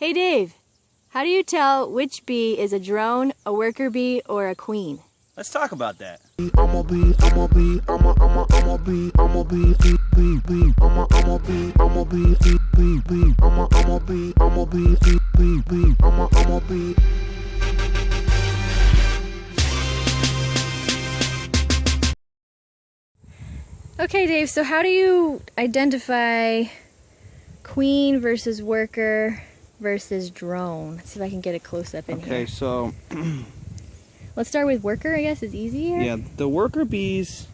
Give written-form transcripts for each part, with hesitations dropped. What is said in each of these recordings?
Hey Dave, how do you tell which bee is a drone, a worker bee, or a queen? Let's talk about that. Okay Dave, so how do you identify queen versus worker versus drone? Let's see if I can get a close-up in here. Okay, so Let's start with worker, I guess, is easier. yeah, the worker bees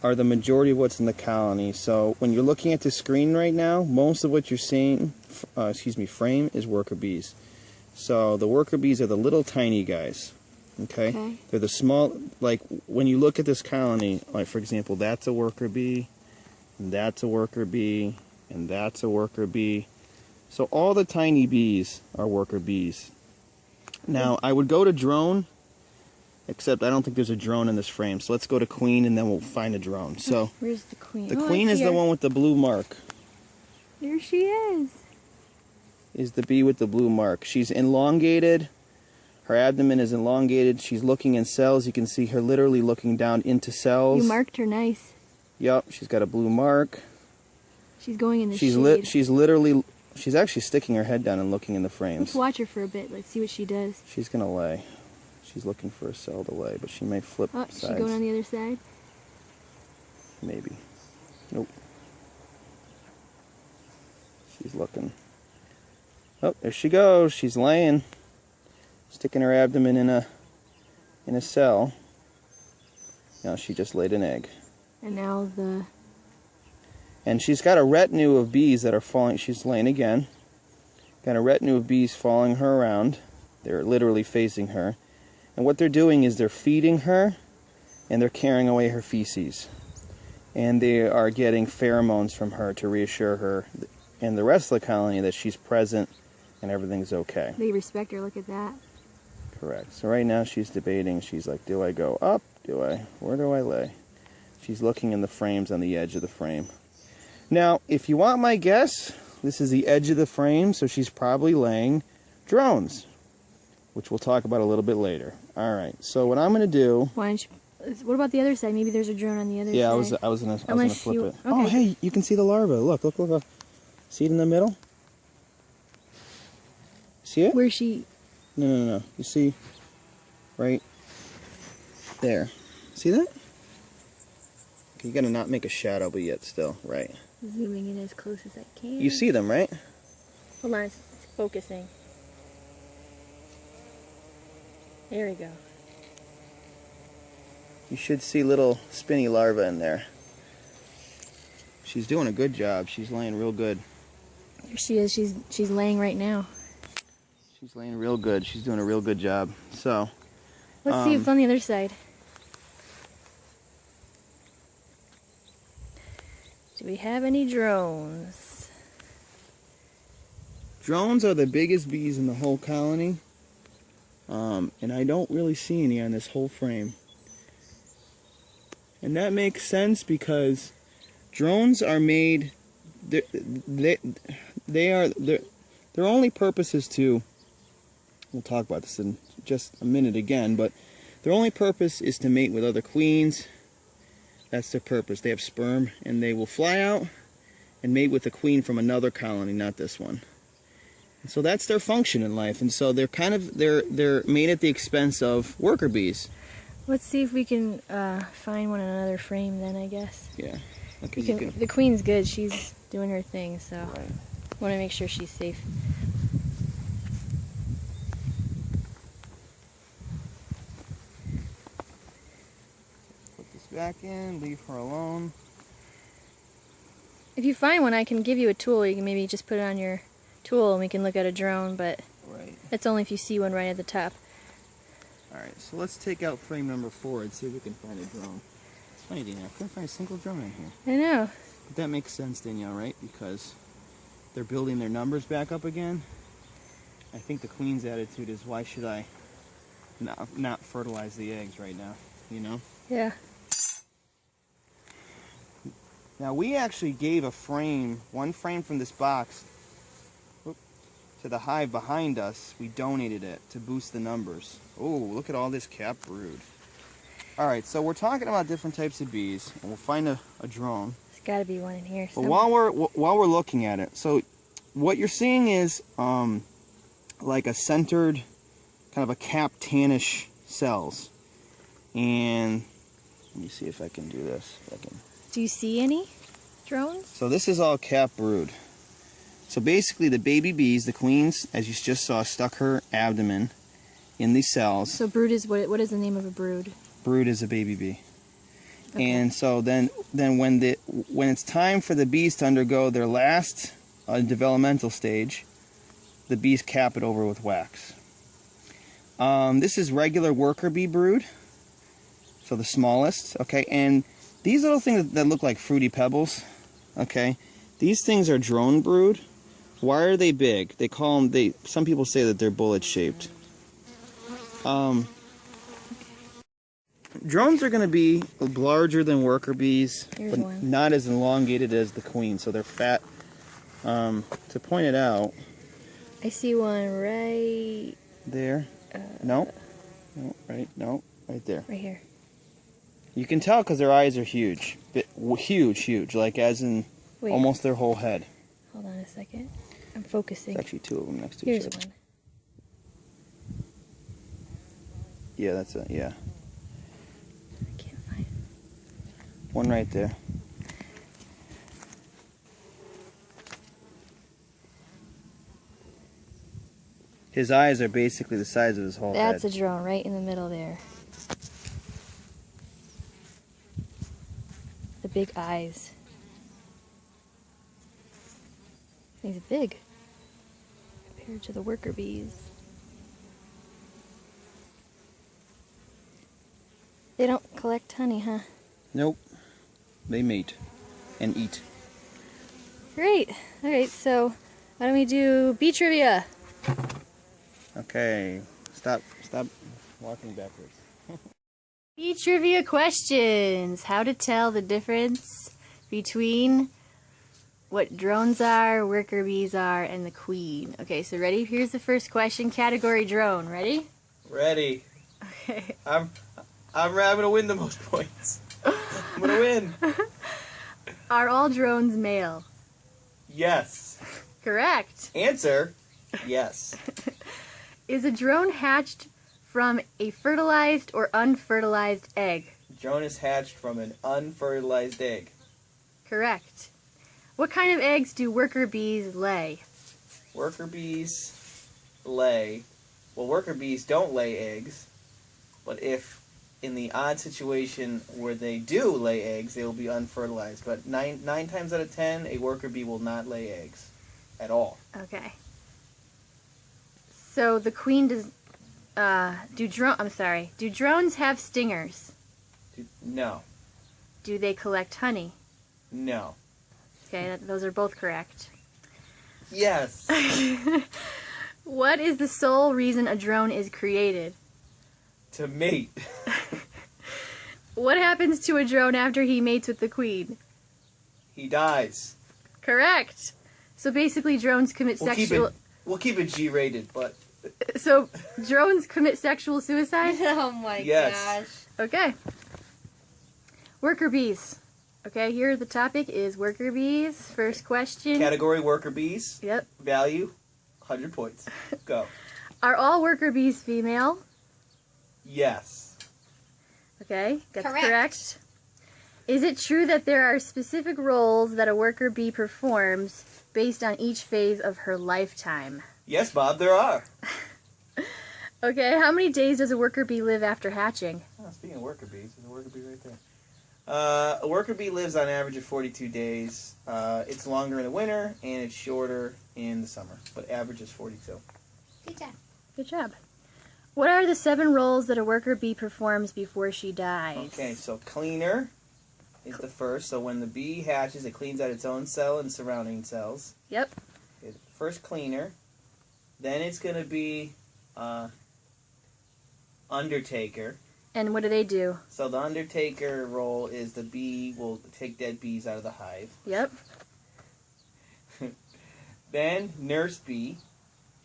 are the majority of what's in the colony. So when you're looking at the screen right now, most of what you're seeing, frame is worker bees. So the worker bees are the little tiny guys. Okay? They're the small, like when you look at this colony, like for example, that's a worker bee, and that's a worker bee, and that's a worker bee. So all the tiny bees are worker bees. Now I would go to drone, except I don't think there's a drone in this frame. So let's go to queen and then we'll find a drone. So where's the queen? The queen is the one with the blue mark. There she is. Is the bee with the blue mark. She's elongated. Her abdomen is elongated. She's looking in cells. You can see her literally looking down into cells. You marked her nice. Yep, she's got a blue mark. She's going in the shade. She's actually sticking her head down and looking in the frames. Let's watch her for a bit. Let's see what she does. She's gonna lay. She's looking for a cell to lay, but she may flip sides. Is she going on the other side? Maybe. Nope. She's looking. Oh, there she goes. She's laying. Sticking her abdomen in a cell. Now she just laid an egg. And she's got a retinue of bees that are following. She's laying again. Got a retinue of bees following her around. They're literally facing her. And what they're doing is they're feeding her and they're carrying away her feces. And they are getting pheromones from her to reassure her and the rest of the colony that she's present and everything's okay. They respect her, look at that. Correct. So right now she's debating. She's like, do I go up? Where do I lay? She's looking in the frames on the edge of the frame. Now, if you want my guess, this is the edge of the frame, so she's probably laying drones, which we'll talk about a little bit later. All right, so what I'm going to do... What about the other side? Maybe there's a drone on the other side. Yeah, I was gonna flip it. Okay. Oh, hey, you can see the larva. Look. See it in the middle? See it? Where's she? No. You see? Right there. See that? Okay, you gotta not make a shadow, but yet still, right. Zooming in as close as I can. You see them, right? Hold on, it's focusing. There we go. You should see little spinny larvae in there. She's doing a good job. She's laying real good. There she is. She's laying right now. She's laying real good. She's doing a real good job. So let's see what's on the other side. Do we have any drones? Drones are the biggest bees in the whole colony. And I don't really see any on this whole frame. And that makes sense because drones are made, their only purpose is to, we'll talk about this in just a minute again, but their only purpose is to mate with other queens. That's their purpose. They have sperm and they will fly out and mate with a queen from another colony, not this one. And so that's their function in life. And so they're they're made at the expense of worker bees. Let's see if we can find one in another frame then, I guess. Yeah. The queen's good. She's doing her thing, so right. Want to make sure she's safe. Put this back in, leave her alone. If you find one, I can give you a tool. You can maybe just put it on your tool and we can look at a drone, but that's only if you see one right at the top. Alright, so let's take out frame number 4 and see if we can find a drone. It's funny, Danielle, I couldn't find a single drone in here. I know. But that makes sense, Danielle, right? Because they're building their numbers back up again. I think the queen's attitude is, why should I not fertilize the eggs right now, you know? Yeah. Now we actually gave one frame from this box to to the hive behind us, we donated it to boost the numbers. Oh, look at all this cap brood. Alright, so we're talking about different types of bees, and we'll find a drone. There's got to be one in here But somewhere. while we're looking at it, so what you're seeing is like a centered, kind of a cap tannish cells. And let me see if I can do this. Do you see any drones? So this is all cap brood. So basically the baby bees, the queens, as you just saw, stuck her abdomen in these cells. So brood is what is the name of a brood? Brood is a baby bee. Okay. And so then when it's time for the bees to undergo their last developmental stage, the bees cap it over with wax. This is regular worker bee brood. So the smallest, okay, and these little things that look like fruity pebbles, okay, these things are drone brood. Why are they big? They call them, some people say that they're bullet shaped. Drones are going to be larger than worker bees, Here's but one. not as elongated as the queen, so they're fat. To point it out, I see one right there, no, right there. right here. You can tell because their eyes are huge, huge, like as in Wait. almost their whole head. Hold on a second. I'm focusing. There's actually two of them next to Here's each other. one. Yeah, that's it. Yeah, I can't find. one right there. His eyes are basically the size of his whole That's head. a drone right in the middle there. The big eyes. He's big compared to the worker bees. They don't collect honey, huh? Nope. They mate and eat. Great. Alright, so why don't we do bee trivia? Okay. Stop walking backwards. Bee trivia questions. How to tell the difference between what drones are, worker bees are, and the queen. Okay, so ready? Here's the first question. Category drone. Ready? Ready. Okay. I'm gonna win the most points. I'm gonna win. Are all drones male? Yes. Correct. Answer. Yes. Is a drone hatched from a fertilized or unfertilized egg? Drone is hatched from an unfertilized egg. Correct. What kind of eggs do worker bees lay? Worker bees lay. Well, worker bees don't lay eggs, but if in the odd situation where they do lay eggs, they will be unfertilized. But nine times out of 10, a worker bee will not lay eggs at all. Okay. So the queen does. Do drones have stingers? No. Do they collect honey? No. Okay, those are both correct. Yes. What is the sole reason a drone is created? To mate. What happens to a drone after he mates with the queen? He dies. Correct. So basically, drones commit sexual. We'll keep it G-rated, but So drones commit sexual suicide? Oh my Yes. gosh. Okay. Worker bees. Okay, here the topic is worker bees. First question. category worker bees. Yep. Value 100 points. Go. Are all worker bees female? Yes. Okay, that's Correct. correct. Is it true that there are specific roles that a worker bee performs based on each phase of her lifetime? Yes, Bob, there are. Okay, how many days does a worker bee live after hatching? Oh, speaking of worker bees, there's a worker bee right there. A worker bee lives on an average of 42 days. It's longer in the winter and it's shorter in the summer, but average is 42. Good job. Good job. What are the 7 roles that a worker bee performs before she dies? Okay, so cleaner is the first. So when the bee hatches, it cleans out its own cell and surrounding cells. Yep. First cleaner. Then it's going to be undertaker. And what do they do? So the undertaker role is the bee will take dead bees out of the hive. Yep. Then nurse bee.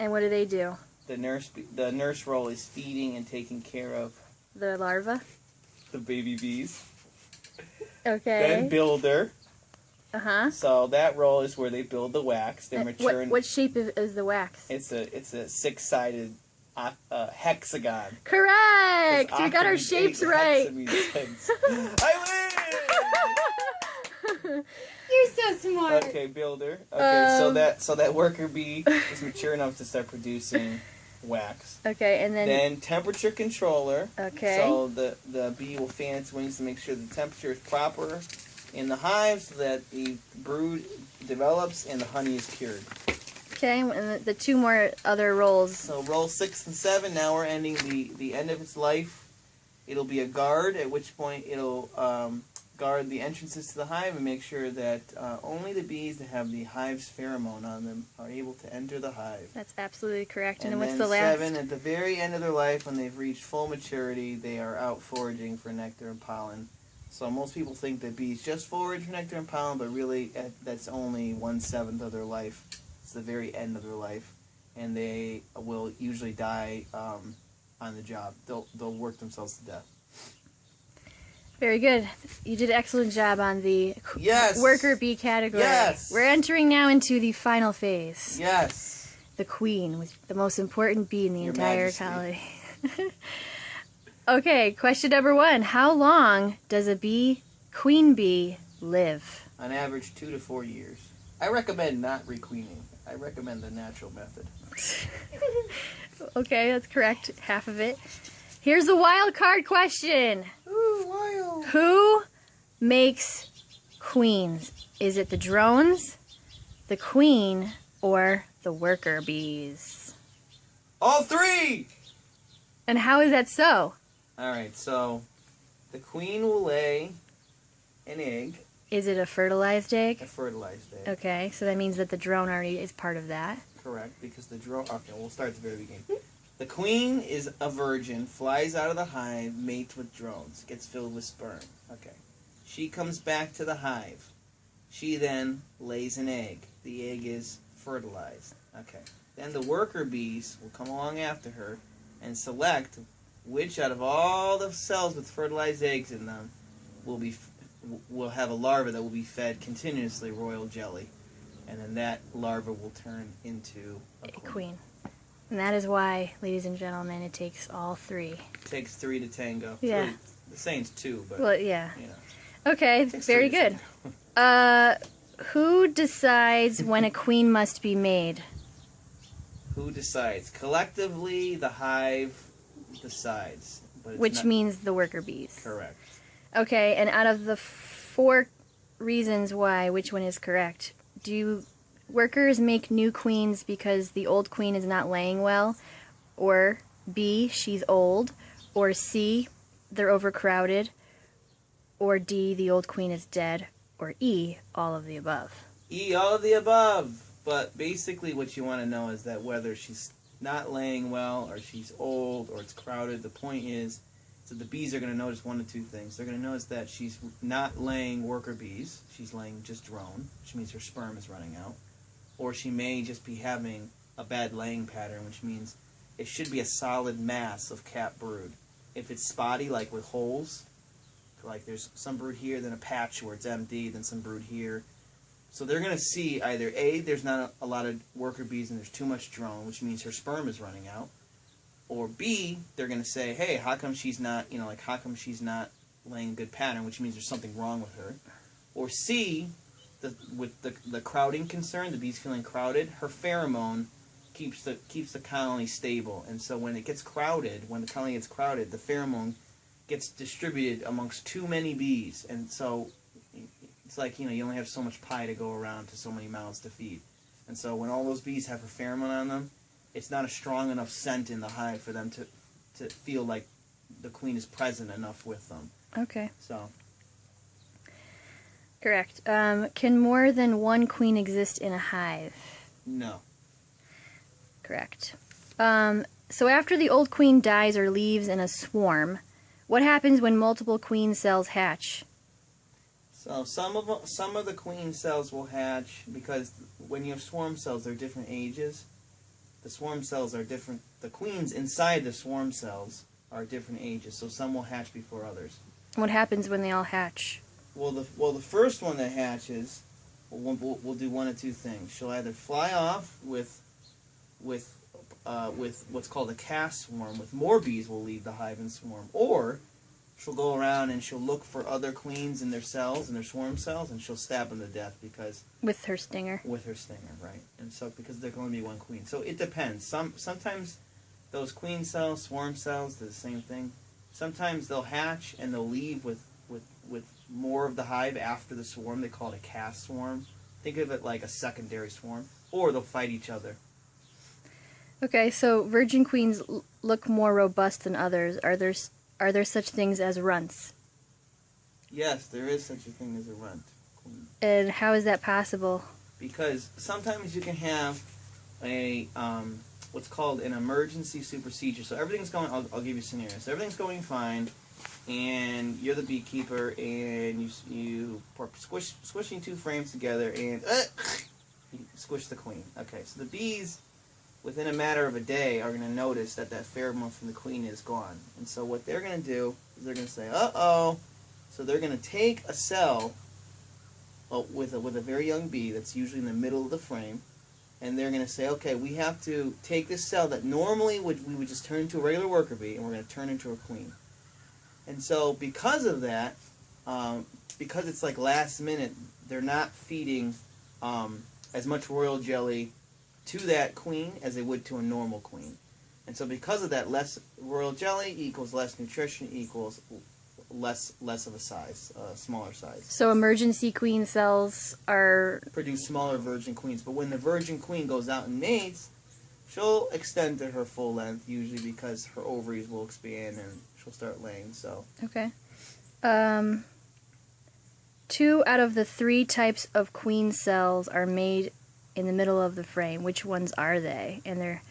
And what do they do? The nurse role is feeding and taking care of The larva? the baby bees. Okay. Then builder. Uh-huh. So that role is where they build the wax. They're mature. What shape is the wax? It's a six-sided hexagon. Correct! We got our shapes right. I win! You're so smart. Okay, builder. Okay, so that worker bee is mature enough to start producing wax. Okay, and then Temperature controller. Okay. So the bee will fan its wings to make sure the temperature is proper in the hive so that the brood develops and the honey is cured. Okay, and the two more other roles. So roll 6 and 7. Now we're ending the end of its life. It'll be a guard, at which point it'll guard the entrances to the hive and make sure that only the bees that have the hive's pheromone on them are able to enter the hive. That's absolutely correct. And then what's then the last? 7, at the very end of their life, when they've reached full maturity, they are out foraging for nectar and pollen. So most people think that bees just forage for nectar and pollen, but really that's only 1/7 of their life. It's the very end of their life, and they will usually die on the job. They'll work themselves to death. Very good. You did an excellent job on the worker bee category. Yes. We're entering now into the final phase. Yes. The queen, the most important bee in the Your entire Majesty. colony. Okay, question number 1. How long does a queen bee live? On average, 2 to 4 years. I recommend not requeening. I recommend the natural method. Okay, that's correct. Half of it. Here's the wild card question. Ooh, wild. Who makes queens? Is it the drones, the queen, or the worker bees? All 3! And how is that so? Alright, so the queen will lay an egg, Is it a fertilized egg? a fertilized egg. Okay, so that means that the drone already is part of that. Correct, because the drone... Okay, we'll start at the very beginning. The queen is a virgin, flies out of the hive, mates with drones, gets filled with sperm. Okay. She comes back to the hive. She then lays an egg. The egg is fertilized. Okay. Then the worker bees will come along after her and select which out of all the cells with fertilized eggs in them will have a larva that will be fed continuously royal jelly. And then that larva will turn into a queen. And that is why, ladies and gentlemen, it takes all 3. It takes 3 to tango. Yeah. 3. The saying's 2, but Well, yeah. you know. Okay, Takes very 3 to good. tango. Who decides when a queen must be made? Who decides? Collectively, the hive decides. But it's Which not means the worker bees. correct. Okay, and out of the 4 reasons why, which one is correct? Do workers make new queens because the old queen is not laying well? Or B, she's old? Or C, they're overcrowded? Or D, the old queen is dead? Or E, all of the above? E, all of the above. But basically what you want to know is that whether she's not laying well or she's old or it's crowded, the point is so the bees are going to notice 1 of 2 things. They're going to notice that she's not laying worker bees. She's laying just drone, which means her sperm is running out. Or she may just be having a bad laying pattern, which means it should be a solid mass of capped brood. If it's spotty, like with holes, like there's some brood here, then a patch where it's empty, then some brood here. So they're going to see either A, there's not a lot of worker bees and there's too much drone, which means her sperm is running out. Or B, they're going to say, hey, how come she's not, how come she's not laying a good pattern, which means there's something wrong with her. Or C, with the crowding concern, the bees feeling crowded, her pheromone keeps the colony stable. And so when it gets crowded, when the colony gets crowded, the pheromone gets distributed amongst too many bees. And so it's like, you only have so much pie to go around to so many mouths to feed. And so when all those bees have her pheromone on them, it's not a strong enough scent in the hive for them to feel like the queen is present enough with them. Okay. So. Correct. Can more than one queen exist in a hive? No. Correct. So after the old queen dies or leaves in a swarm, what happens when multiple queen cells hatch? So some of the queen cells will hatch because when you have swarm cells, they're different ages. the swarm cells are different. The queens inside the swarm cells are different ages, so some will hatch before others. What happens when they all hatch? Well, the first one that hatches will do one of two things. She'll either fly off with what's called a caste swarm, with more bees will leave the hive and swarm, or she'll go around and she'll look for other queens in their cells, in their swarm cells, and she'll stab them to death because With her stinger. with her stinger, right? And so because there can only be one queen, so it depends. Sometimes those queen cells, swarm cells, they're the same thing. Sometimes they'll hatch and they'll leave with more of the hive after the swarm. They call it a caste swarm. Think of it like a secondary swarm, or they'll fight each other. Okay, so virgin queens look more robust than others. Are there such things as runts? Yes, there is such a thing as a runt queen. And how is that possible? Because sometimes you can have a what's called an emergency supersedure. So everything's going. I'll give you a scenario. So everything's going fine, and you're the beekeeper, and you squishing two frames together, and you squish the queen. Okay, so the bees, within a matter of a day, are going to notice that pheromone from the queen is gone, and so what they're going to do is they're going to say, "Uh-oh." So they're going to take a cell with a very young bee that's usually in the middle of the frame, and they're going to say, okay, we have to take this cell that normally we would just turn into a regular worker bee, and we're going to turn into a queen. And so because of that, because it's like last minute, they're not feeding as much royal jelly to that queen as they would to a normal queen. And so because of that, less royal jelly equals less nutrition equals less of a size, smaller size. So emergency queen cells are... Produce smaller virgin queens. But when the virgin queen goes out and mates, she'll extend to her full length, usually because her ovaries will expand and she'll start laying, so. Okay. 2 out of the 3 types of queen cells are made in the middle of the frame. Which ones are they? And they're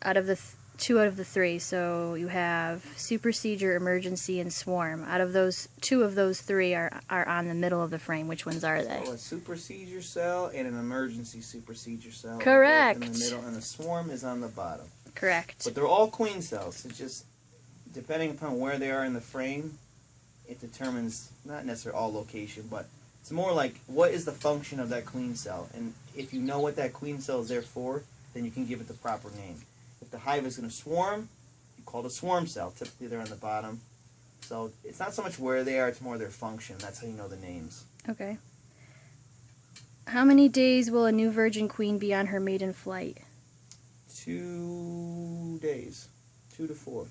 out of the 2 out of the 3. So you have supersedure, emergency, and swarm. Out of those, 2 of those 3 are on the middle of the frame. Which ones are they? So a supersedure cell and an emergency supersedure cell. Correct. In the middle, and the swarm is on the bottom. Correct. But they're all queen cells. It's just, depending upon where they are in the frame, it determines, not necessarily all location, but it's more like, what is the function of that queen cell? And if you know what that queen cell is there for, then you can give it the proper name. If the hive is going to swarm, you call it a swarm cell. Typically they're on the bottom. So it's not so much where they are, it's more their function. That's how you know the names. Okay. How many days will a new virgin queen be on her maiden flight? 2 days. 2 to 4.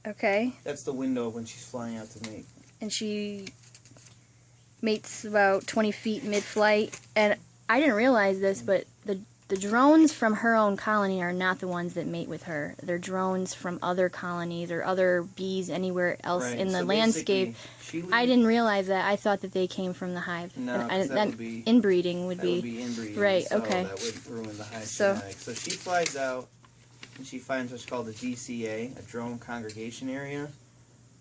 Okay. That's the window when she's flying out to mate. And she mates about 20 feet mid-flight. And I didn't realize this, but the drones from her own colony are not the ones that mate with her. They're drones from other colonies or other bees anywhere else Right. in the So landscape. basically, I didn't realize that. I thought that they came from the hive. No, And 'cause that would be... inbreeding would That be... would be inbreeding. Right, so okay. That would ruin the hive So- genetics. So she flies out, and she finds what's called a DCA, a drone congregation area.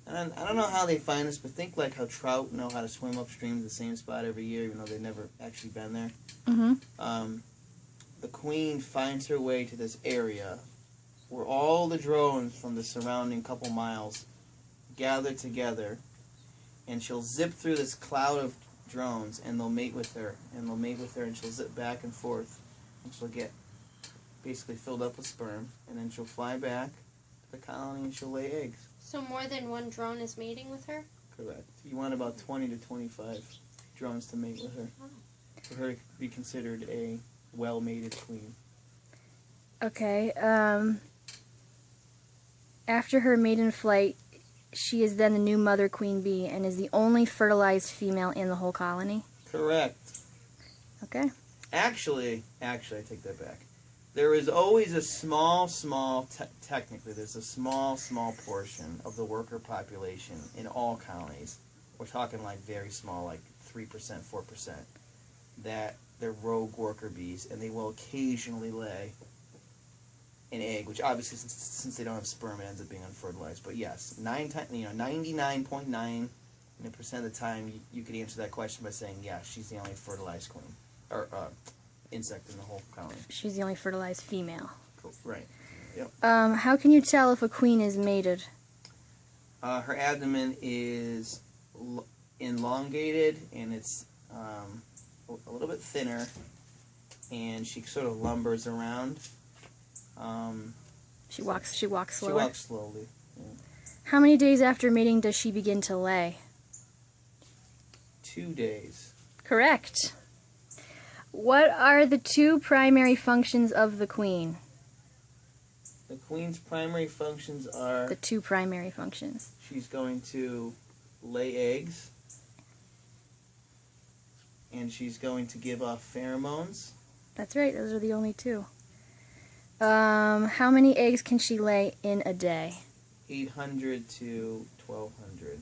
And I don't know how they find this, but think like how trout know how to swim upstream to the same spot every year, even though they've never actually been there. Mm-hmm. The queen finds her way to this area where all the drones from the surrounding couple miles gather together, and she'll zip through this cloud of drones, and they'll mate with her, and she'll zip back and forth, and she'll get basically filled up with sperm, and then she'll fly back to the colony and she'll lay eggs. So more than one drone is mating with her? Correct. You want about 20 to 25 drones to mate with her, for her to be considered a well-mated queen. Okay. After her maiden flight, she is then the new mother queen bee and is the only fertilized female in the whole colony. Correct. Okay. Actually, I take that back. There is always a technically, there's a small portion of the worker population in all colonies. We're talking like very small, like 3%, 4%, that they're rogue worker bees, and they will occasionally lay an egg, which obviously, since they don't have sperm, it ends up being unfertilized. But yes, 99.9% of the time, you could answer that question by saying, yeah, she's the only fertilized queen, or insect in the whole colony. She's the only fertilized female. Cool. Right. Yep. How can you tell if a queen is mated? Her abdomen is elongated, and it's a little bit thinner, and she sort of lumbers around. She walks slower. She walks slowly. Yeah. How many days after mating does she begin to lay? 2 days. Correct. What are the two primary functions of the queen? The queen's primary functions are The two primary functions. she's going to lay eggs, and she's going to give off pheromones. That's right, those are the only two. How many eggs can she lay in a day? 800 to 1200.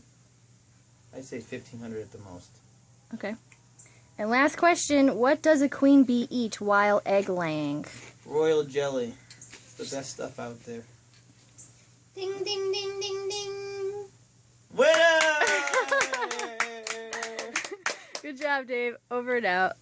I'd say 1500 at the most. Okay. And last question, what does a queen bee eat while egg laying? Royal jelly. It's the best stuff out there. Ding, ding, ding, ding, ding. Winner! Good job, Dave. Over and out.